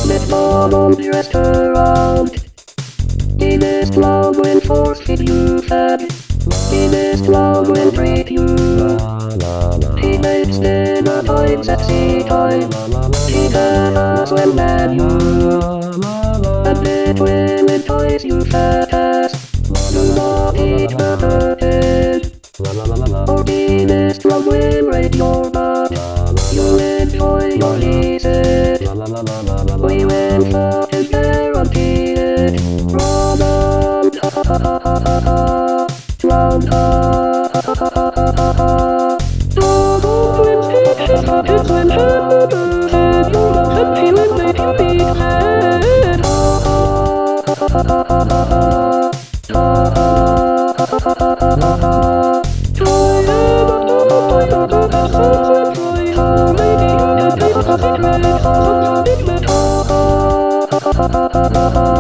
Let's bomb on the restaurant. In this club will force feed you fat. In this club will treat you. He makes dinner time sexy time. He has when man you. And it will entice you fat ass. Do not eat the curtain. Or in this club will raid your butt. You'll enjoy your leases. We will fuck and guarantee it. Run on, ha ha ha ha ha ha. Run ha ha ha ha ha ha ha. Twins eat his pockets when hamburgers and you'll love him feeling make you eat head. Ha ha ha ha ha ha ha ha. Ha ha ha ha ha ha ha ha. Try it on the bottom of the house and try how maybe you can taste the secret of a big man. Ha ha ha ha ha ha ha.